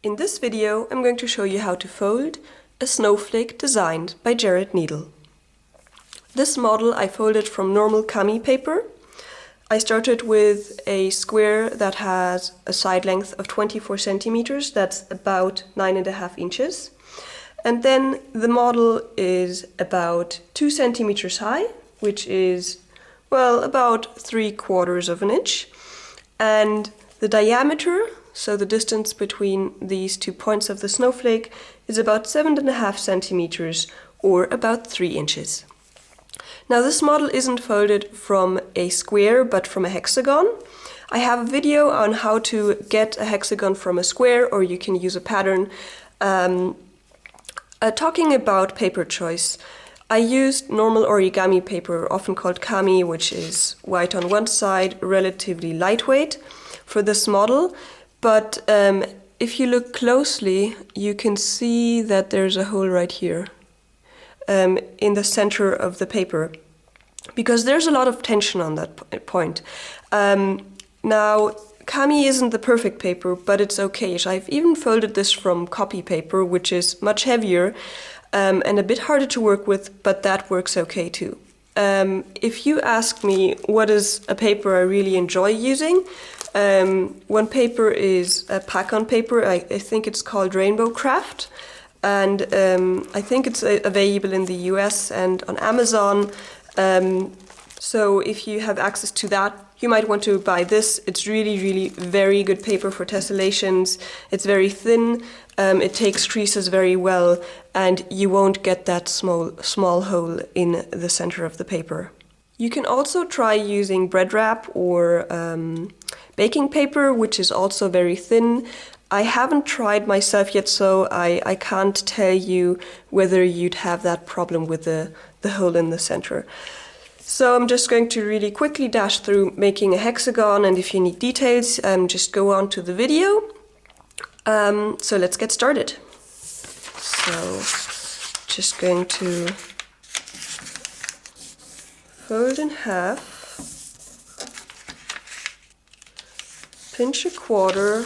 In this video, I'm going to show you how to fold a snowflake designed by Jared Needle. This model I folded from normal kami paper. I started with a square that has a side length of 24 centimeters, that's about 9.5 inches. And then the model is about 2 centimeters high, which is, well, about 3/4 of an inch. And the diameter, so the distance between these 2 points of the snowflake, is about 7.5 centimeters or about 3 inches. Now this model isn't folded from a square but from a hexagon. I have a video on how to get a hexagon from a square, or you can use a pattern. Talking about paper choice, I used normal origami paper, often called kami, which is white on one side, relatively lightweight, for this model. But if you look closely, you can see that there's a hole right here in the center of the paper, because there's a lot of tension on that point. Now, kami isn't the perfect paper, but it's okay. I've even folded this from copy paper, which is much heavier and a bit harder to work with, but that works okay too. If you ask me what is a paper I really enjoy using, one paper is a pack-on paper. I think it's called Rainbow Craft, and I think it's available in the US and on Amazon. So if you have access to that, you might want to buy this. It's really very good paper for tessellations. It's very thin, it takes creases very well, and you won't get that small hole in the center of the paper. You can also try using bread wrap or baking paper, which is also very thin. I haven't tried myself yet, so I can't tell you whether you'd have that problem with the hole in the center. So I'm just going to really quickly dash through making a hexagon, and if you need details, just go on to the video. So let's get started. So just going to fold in half, pinch a quarter,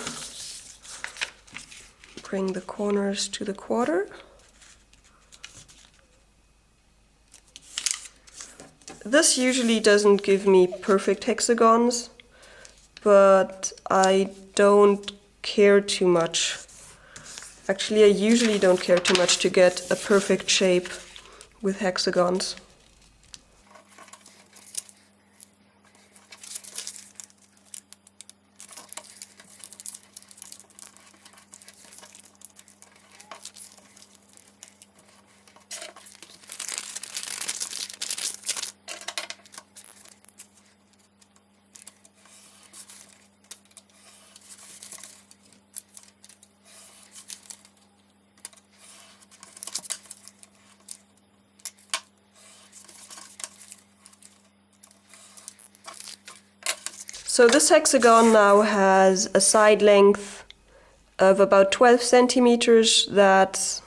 bring the corners to the quarter. This usually doesn't give me perfect hexagons, but I don't care too much. Actually, I usually don't care too much to get a perfect shape with hexagons. So this hexagon now has a side length of about 12 centimeters. That's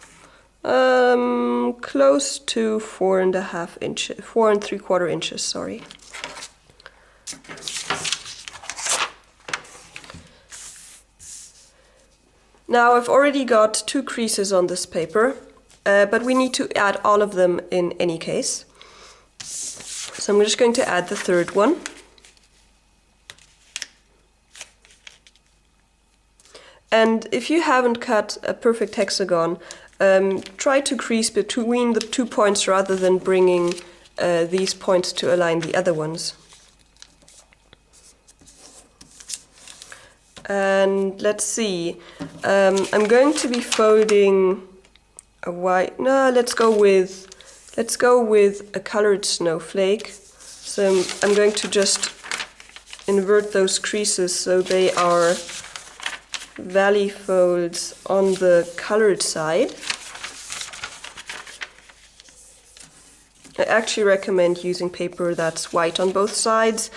close to 4.5 inches, 4 3/4 inches, sorry. Now I've already got 2 creases on this paper, but we need to add all of them in any case. So I'm just going to add the third one. And if you haven't cut a perfect hexagon, try to crease between the 2 points rather than bringing these points to align the other ones. And let's see, I'm going to be folding a white. No, let's go with a colored snowflake. So I'm going to just invert those creases so they are valley folds on the colored side. I actually recommend using paper that's white on both sides,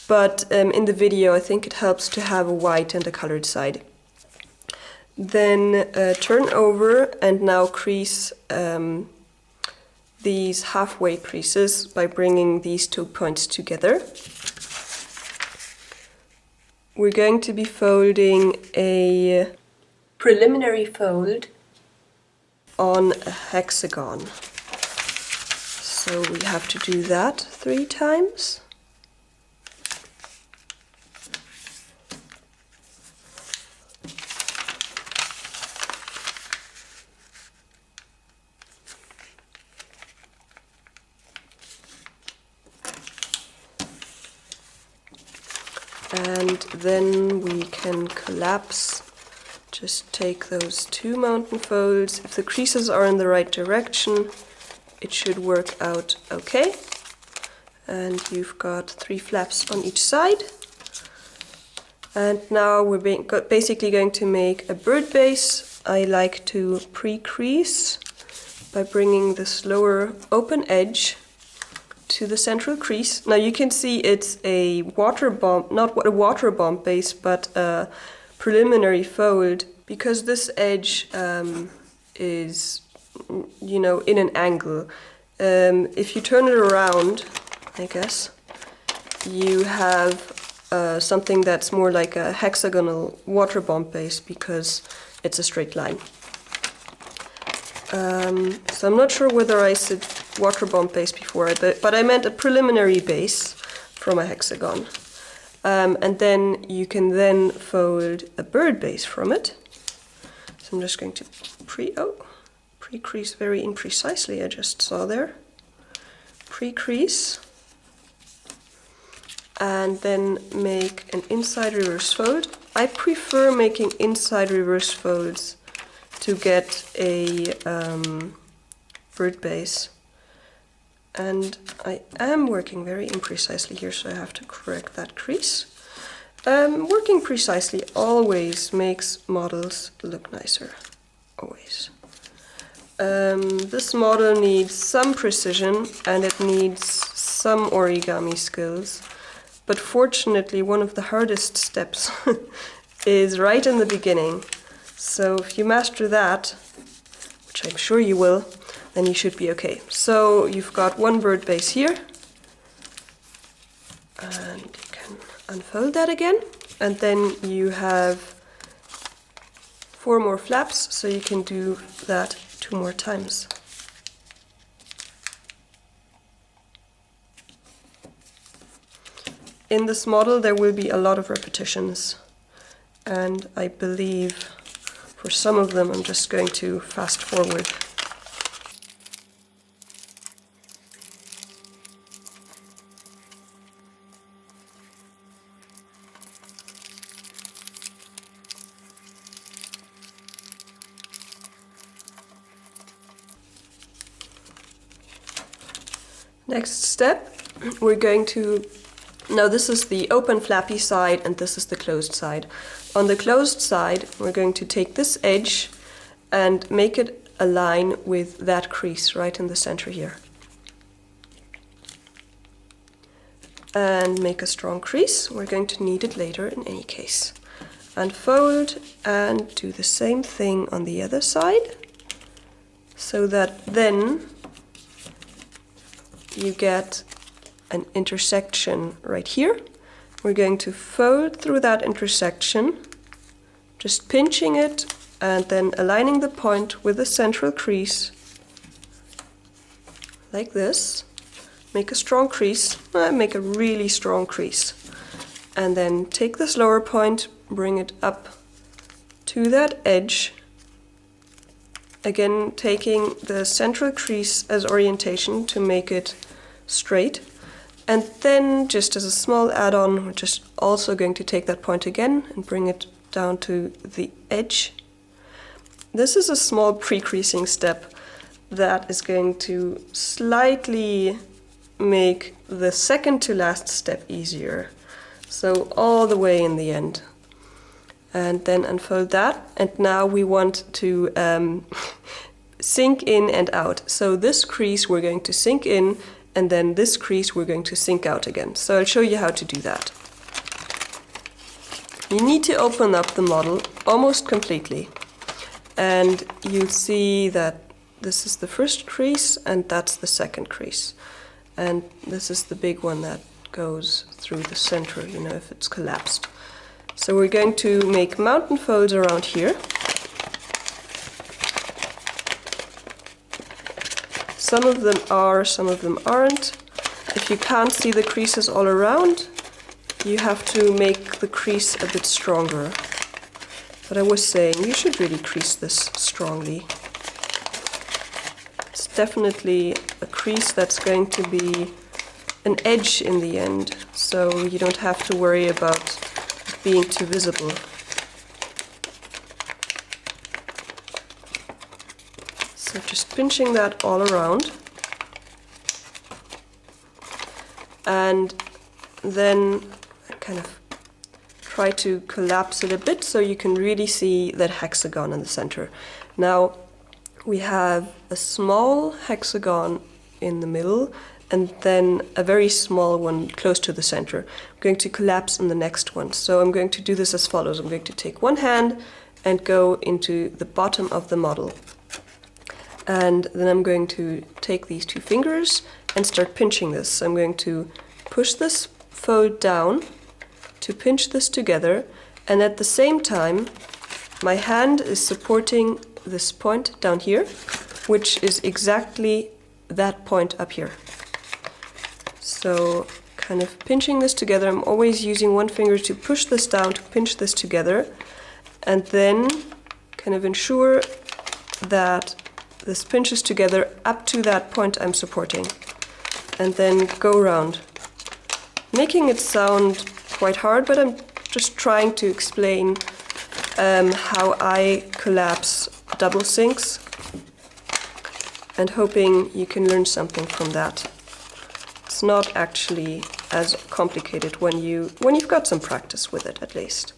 but in the video I think it helps to have a white and a colored side. Then turn over and now crease these halfway creases by bringing these 2 points together. We're going to be folding a preliminary fold on a hexagon. So we have to do that 3 times. And then we can collapse. Just take those 2 mountain folds. If the creases are in the right direction, it should work out okay. And you've got 3 flaps on each side. And now we're basically going to make a bird base. I like to pre-crease by bringing this lower open edge to the central crease. Now you can see it's a water bomb, not a water bomb base, but a preliminary fold, because this edge is, you know, in an angle. If you turn it around, I guess, you have something that's more like a hexagonal water bomb base because it's a straight line. So I'm not sure whether I said water bomb base before, but I meant a preliminary base from a hexagon. And then you can then fold a bird base from it. So I'm just going to pre-crease very imprecisely, I just saw there. Pre-crease. And then make an inside reverse fold. I prefer making inside reverse folds to get a bird base. And I am working very imprecisely here, so I have to correct that crease. Working precisely always makes models look nicer, always. This model needs some precision and it needs some origami skills, but fortunately one of the hardest steps is right in the beginning. So if you master that, which I'm sure you will, then you should be okay. So you've got 1 bird base here, and you can unfold that again, and then you have 4 more flaps, so you can do that 2 more times. In this model there will be a lot of repetitions, and I believe for some of them I'm just going to fast forward. Next step, we're going to, now this is the open flappy side and this is the closed side. On the closed side, we're going to take this edge and make it align with that crease right in the center here. And make a strong crease. We're going to need it later in any case. Unfold and do the same thing on the other side, so that then you get an intersection right here. We're going to fold through that intersection, just pinching it and then aligning the point with the central crease, like this. Make a strong crease, make a really strong crease. And then take this lower point, bring it up to that edge. Again, taking the central crease as orientation to make it straight. And then, just as a small add-on, we're just also going to take that point again and bring it down to the edge. This is a small pre-creasing step that is going to slightly make the second to last step easier. So all the way in the end. And then unfold that, and now we want to sink in and out. So this crease we're going to sink in, and then this crease we're going to sink out again. So I'll show you how to do that. You need to open up the model almost completely, and you'll see that this is the first crease and that's the second crease. And this is the big one that goes through the center, you know, if it's collapsed. So we're going to make mountain folds around here. Some of them are, some of them aren't. If you can't see the creases all around, you have to make the crease a bit stronger. But I was saying, you should really crease this strongly. It's definitely a crease that's going to be an edge in the end, so you don't have to worry about it being too visible. So just pinching that all around. And then kind of try to collapse it a bit so you can really see that hexagon in the center. Now we have a small hexagon in the middle and then a very small one close to the center. I'm going to collapse in the next one. So I'm going to do this as follows. I'm going to take one hand and go into the bottom of the model. And then I'm going to take these two fingers and start pinching this. So I'm going to push this fold down to pinch this together, and at the same time my hand is supporting this point down here, which is exactly that point up here. So kind of pinching this together, I'm always using one finger to push this down to pinch this together, and then kind of ensure that this pinches together up to that point I'm supporting, and then go around. Making it sound quite hard, but I'm just trying to explain how I collapse double sinks and hoping you can learn something from that. It's not actually as complicated when you've got some practice with it at least.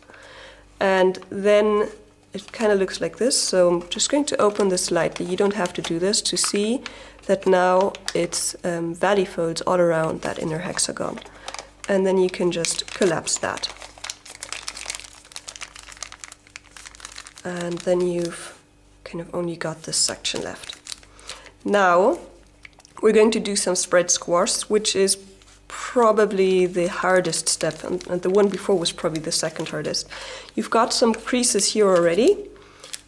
And then it kind of looks like this, so I'm just going to open this lightly. You don't have to do this to see that now it's valley folds all around that inner hexagon. And then you can just collapse that. And then you've kind of only got this section left. Now we're going to do some spread squash, which is probably the hardest step, and the one before was probably the second hardest. You've got some creases here already,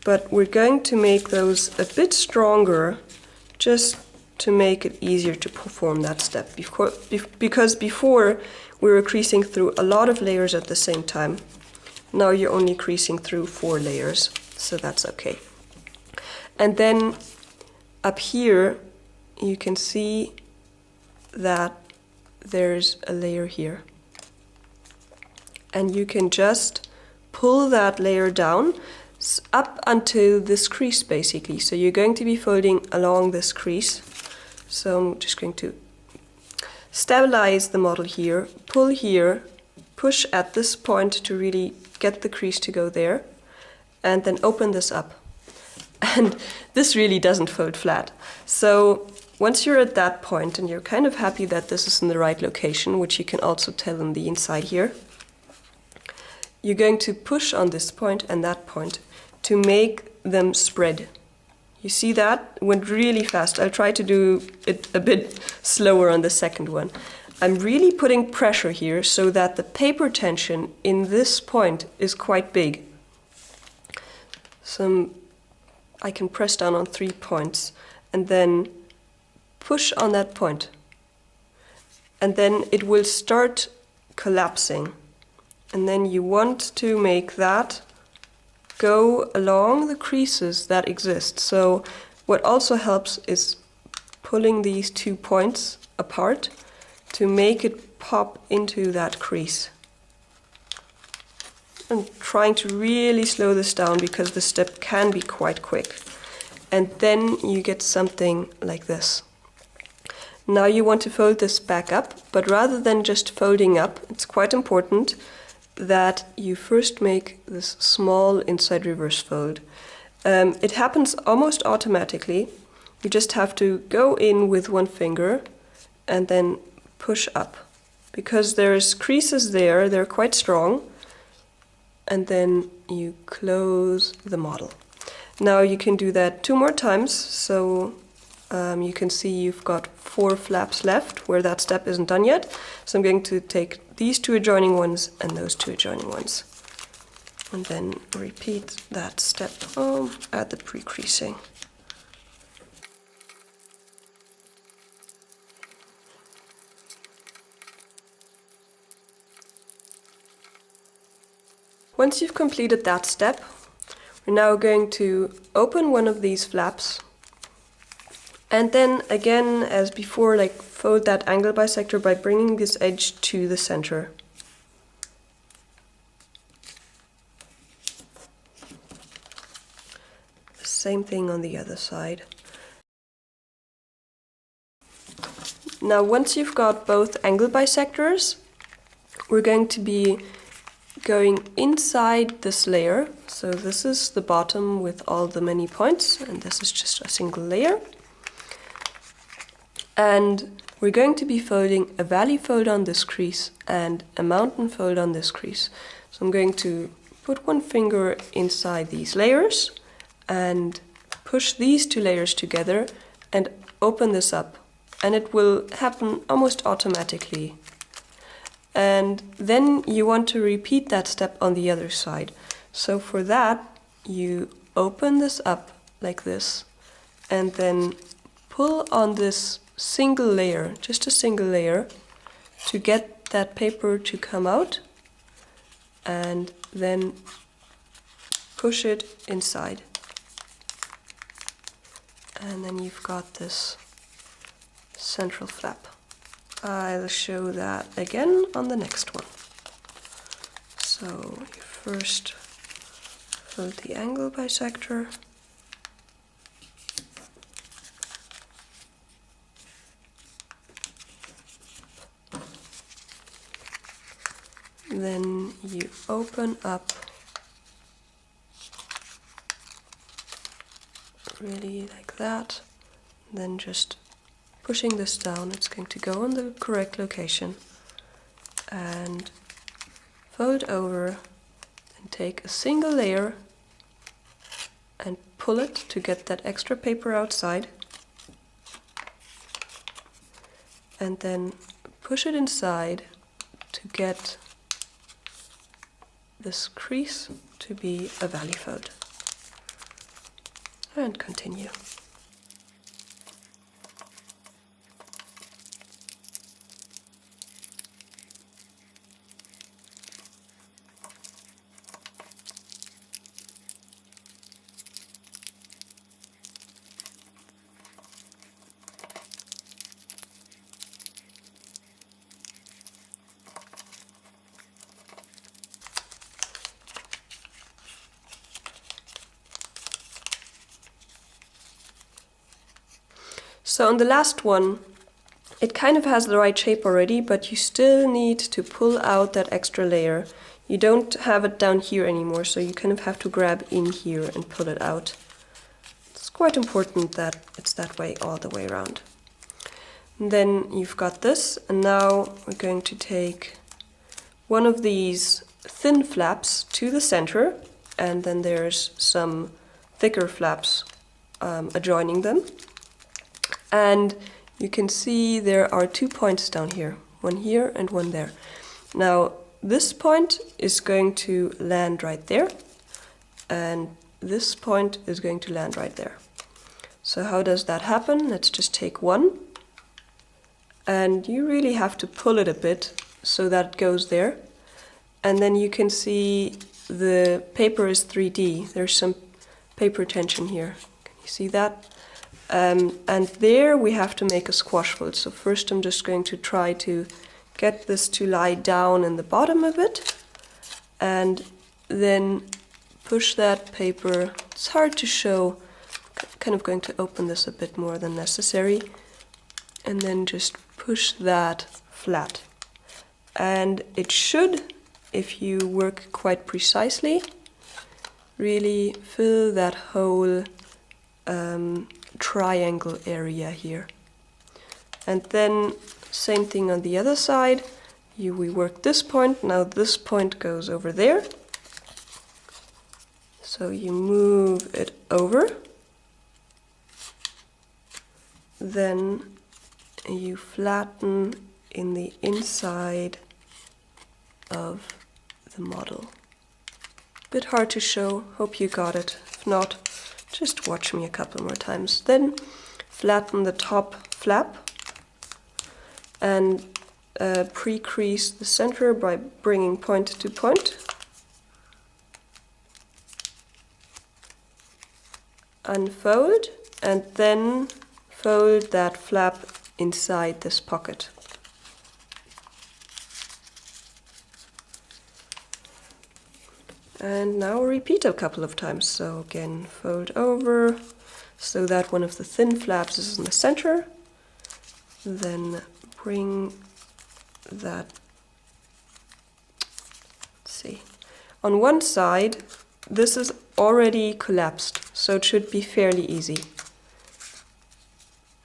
but we're going to make those a bit stronger just to make it easier to perform that step. Because before we were creasing through a lot of layers at the same time. Now you're only creasing through 4 layers, so that's okay. And then up here you can see that there's a layer here. And you can just pull that layer down up until this crease basically. So you're going to be folding along this crease. So I'm just going to stabilize the model here, pull here, push at this point to really get the crease to go there, and then open this up. And this really doesn't fold flat. So once you're at that point and you're kind of happy that this is in the right location, which you can also tell on the inside here, you're going to push on this point and that point to make them spread. You see that? It went really fast. I'll try to do it a bit slower on the second one. I'm really putting pressure here so that the paper tension in this point is quite big. So I can press down on 3 points and then push on that point. And then it will start collapsing. And then you want to make that go along the creases that exist. So what also helps is pulling these 2 points apart to make it pop into that crease. And trying to really slow this down because the step can be quite quick. And then you get something like this. Now you want to fold this back up, but rather than just folding up, it's quite important that you first make this small inside reverse fold. It happens almost automatically. You just have to go in with one finger and then push up. Because there's creases there, they're quite strong. And then you close the model. Now you can do that 2 more times, so you can see you've got 4 flaps left where that step isn't done yet. So I'm going to take these 2 adjoining ones and those 2 adjoining ones. And then repeat that step at the pre-creasing. Once you've completed that step, we're now going to open one of these flaps, and then again, as before, like fold that angle bisector by bringing this edge to the center. Same thing on the other side. Now, once you've got both angle bisectors, we're going to be going inside this layer. So this is the bottom with all the many points, and this is just a single layer. And we're going to be folding a valley fold on this crease and a mountain fold on this crease. So I'm going to put one finger inside these layers and push these two layers together and open this up. And it will happen almost automatically. And then you want to repeat that step on the other side. So for that, you open this up like this and then pull on this single layer, just a single layer, to get that paper to come out, and then push it inside. And then you've got this central flap. I'll show that again on the next one. So you first fold the angle bisector. Then you open up really like that. Then just pushing this down, it's going to go on the correct location. And fold over and take a single layer and pull it to get that extra paper outside. And then push it inside to get this crease to be a valley fold. And continue. So on the last one, it kind of has the right shape already, but you still need to pull out that extra layer. You don't have it down here anymore, so you kind of have to grab in here and pull it out. It's quite important that it's that way all the way around. And then you've got this, and now we're going to take one of these thin flaps to the center, and then there's some thicker flaps adjoining them. And you can see there are 2 points down here, one here and one there. Now this point is going to land right there, and this point is going to land right there. So how does that happen? Let's just take one, and you really have to pull it a bit so that it goes there. And then you can see the paper is 3D. There's some paper tension here. Can you see that? And there we have to make a squash fold. So first I'm just going to try to get this to lie down in the bottom a bit, and then push that paper. It's hard to show, kind of going to open this a bit more than necessary, and then just push that flat. And it should, if you work quite precisely, really fill that whole triangle area here. And then same thing on the other side. We work this point, now this point goes over there. So you move it over. Then you flatten in the inside of the model. Bit hard to show, hope you got it. If not, just watch me a couple more times. Then flatten the top flap and pre-crease the center by bringing point to point. unfold, and then fold that flap inside this pocket. And now repeat a couple of times. So again, fold over so that one of the thin flaps is in the center. Then bring that, let's see, on one side this is already collapsed, so it should be fairly easy.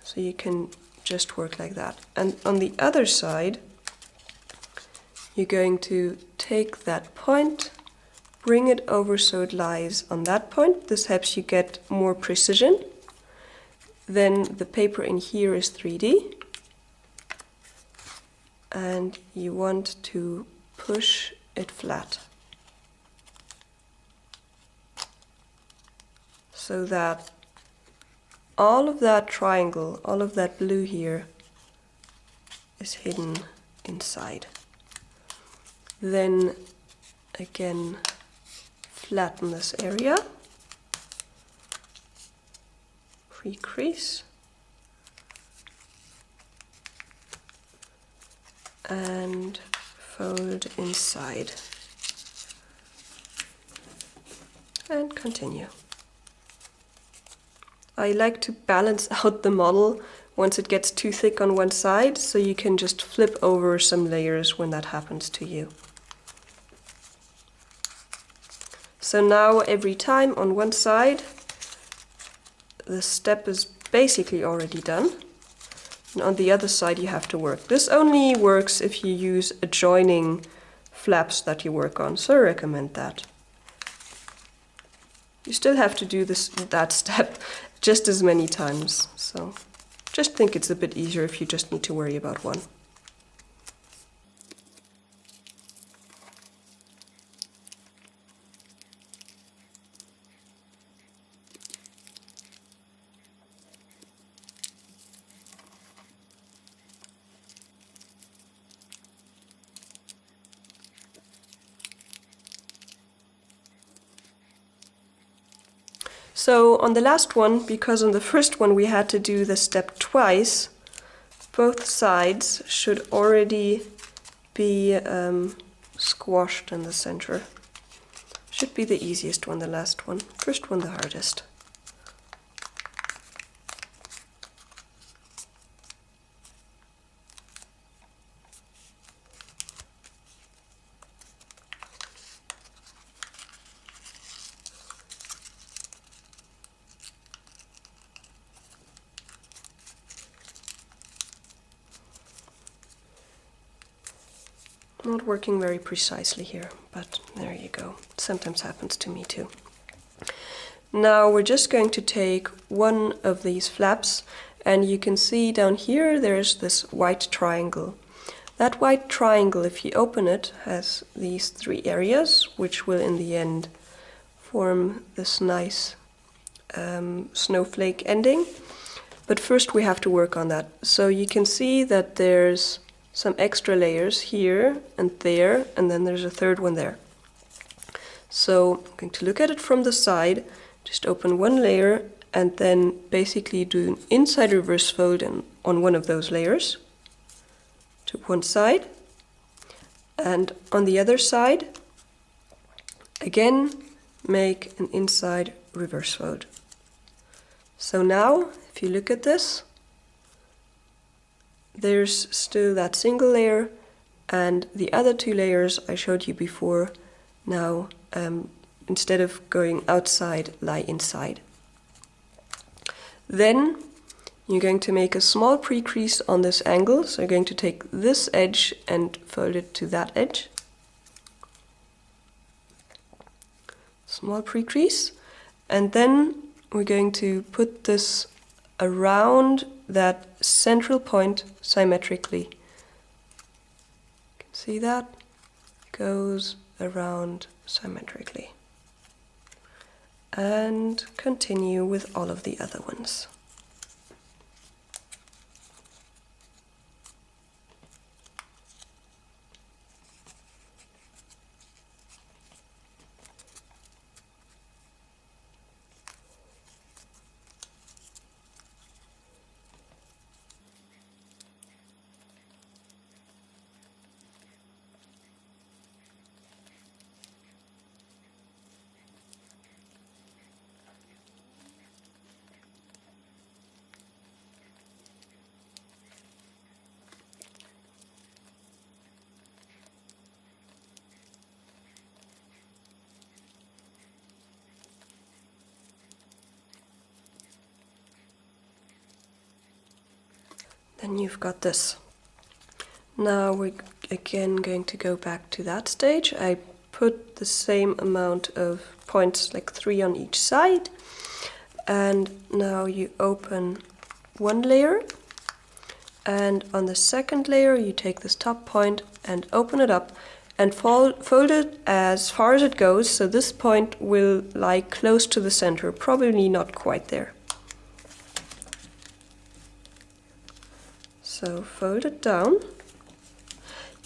So you can just work like that. And on the other side, you're going to take that point, bring it over so it lies on that point. This helps you get more precision. Then the paper in here is 3D. And you want to push it flat. So that all of that triangle, all of that blue here, is hidden inside. Then again, flatten this area, pre-crease, and fold inside, and continue. I like to balance out the model once it gets too thick on one side, so you can just flip over some layers when that happens to you. So now every time on one side, the step is basically already done. And on the other side you have to work. This only works if you use adjoining flaps that you work on, so I recommend that. You still have to do that step just as many times, so just think it's a bit easier if you just need to worry about one. So on the last one, because on the first one we had to do the step twice, both sides should already be squashed in the center. Should be the easiest one, the last one. First one the hardest. Not working very precisely here, but there you go. It sometimes happens to me too. Now we're just going to take one of these flaps, and you can see down here there's this white triangle. That white triangle, if you open it, has these three areas, which will in the end form this nice snowflake ending. But first we have to work on that. So you can see that there's some extra layers here and there, and then there's a third one there. So I'm going to look at it from the side, just open one layer, and then basically do an inside reverse fold on one of those layers to one side, and on the other side again make an inside reverse fold. So now if you look at this, there's still that single layer, and the other two layers I showed you before now, instead of going outside, lie inside. Then you're going to make a small pre-crease on this angle, so you're going to take this edge and fold it to that edge. Small pre-crease, and then we're going to put this around that central point symmetrically. You can see that goes around symmetrically. And continue with all of the other ones. then you've got this. Now we're again going to go back to that stage. I put the same amount of points, like 3 on each side. And now you open one layer. And on the second layer, you take this top point and open it up and fold it as far as it goes. So this point will lie close to the center, probably not quite there. So fold it down.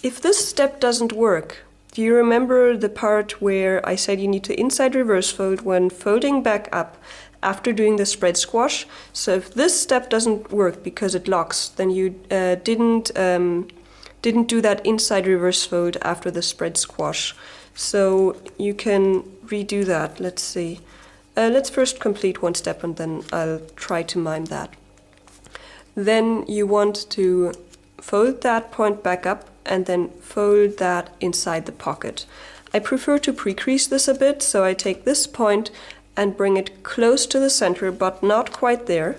If this step doesn't work, do you remember the part where I said you need to inside reverse fold when folding back up after doing the spread squash? So if this step doesn't work because it locks, then you didn't do that inside reverse fold after the spread squash. So you can redo that. Let's see. Let's first complete one step and then I'll try to mime that. Then you want to fold that point back up and then fold that inside the pocket. I prefer to pre-crease this a bit, so I take this point and bring it close to the center, but not quite there,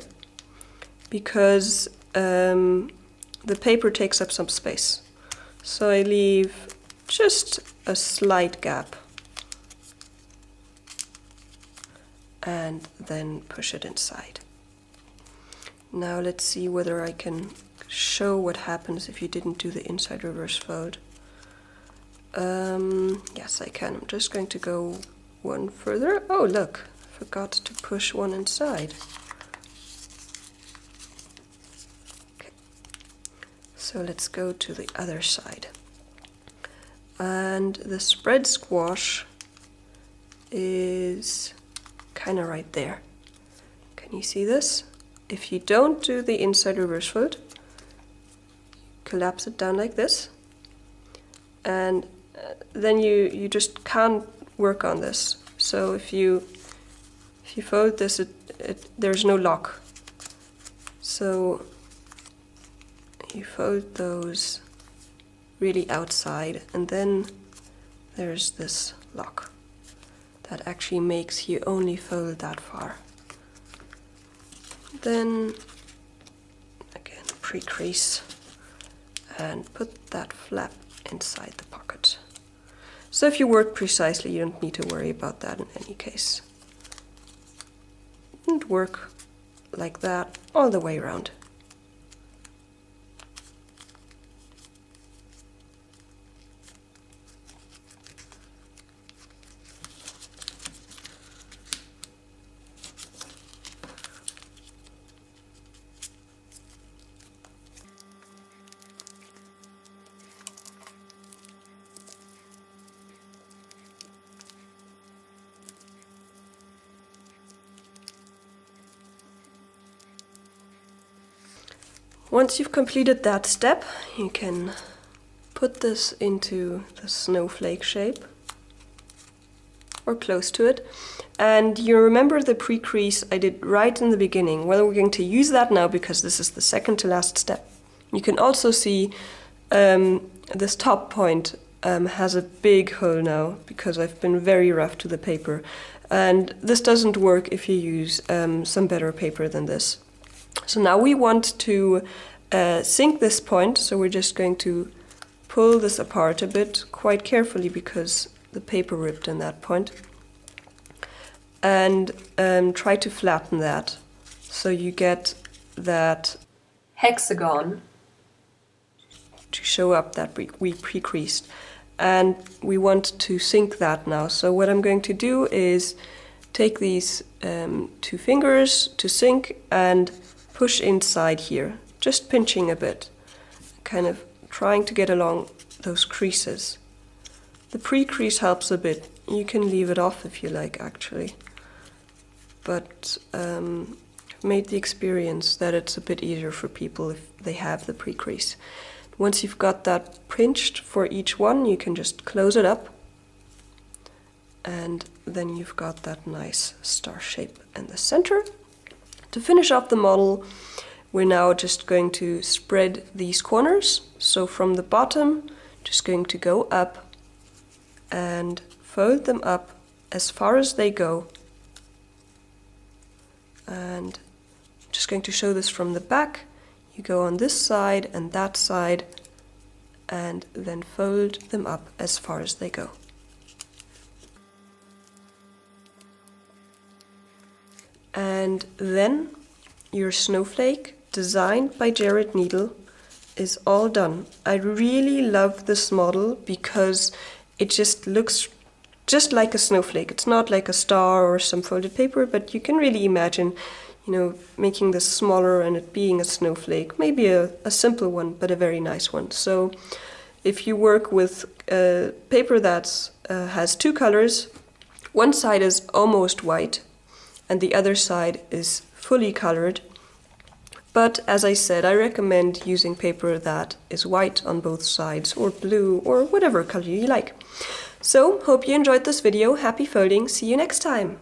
because the paper takes up some space. So I leave just a slight gap and then push it inside. Now let's see whether I can show what happens if you didn't do the inside reverse fold. Yes, I can. I'm just going to go one further. Oh, look, I forgot to push one inside. Okay. So let's go to the other side. And the spread squash is kind of right there. Can you see this? If you don't do the inside reverse fold, collapse it down like this, and then you just can't work on this. So if you fold this, there's no lock. So you fold those really outside, and then there's this lock that actually makes you only fold that far. Then again pre-crease and put that flap inside the pocket. So if you work precisely, you don't need to worry about that in any case. And work like that all the way around. Once you've completed that step, you can put this into the snowflake shape, or close to it. And you remember the pre-crease I did right in the beginning. Well, we're going to use that now because this is the second to last step. You can also see this top point has a big hole now because I've been very rough to the paper. And this doesn't work if you use some better paper than this. So now we want to sink this point, so we're just going to pull this apart a bit, quite carefully because the paper ripped in that point, and try to flatten that so you get that hexagon to show up that we pre-creased. And we want to sink that now. So what I'm going to do is take these 2 fingers to sink and push inside here, just pinching a bit, kind of trying to get along those creases. The pre-crease helps a bit. You can leave it off if you like, actually. But I've made the experience that it's a bit easier for people if they have the pre-crease. Once you've got that pinched for each one, you can just close it up, and then you've got that nice star shape in the center. To finish off the model, we're now just going to spread these corners. So from the bottom, just going to go up and fold them up as far as they go. And I'm just going to show this from the back. You go on this side and that side, and then fold them up as far as they go. And then your snowflake, designed by Jared Needle, is all done. I really love this model because it just looks just like a snowflake. It's not like a star or some folded paper, but you can really imagine, making this smaller and it being a snowflake. Maybe a simple one, but a very nice one. So if you work with paper that has two colors, one side is almost white and the other side is fully colored. But as I said, I recommend using paper that is white on both sides, or blue, or whatever color you like. So, hope you enjoyed this video. Happy folding. See you next time.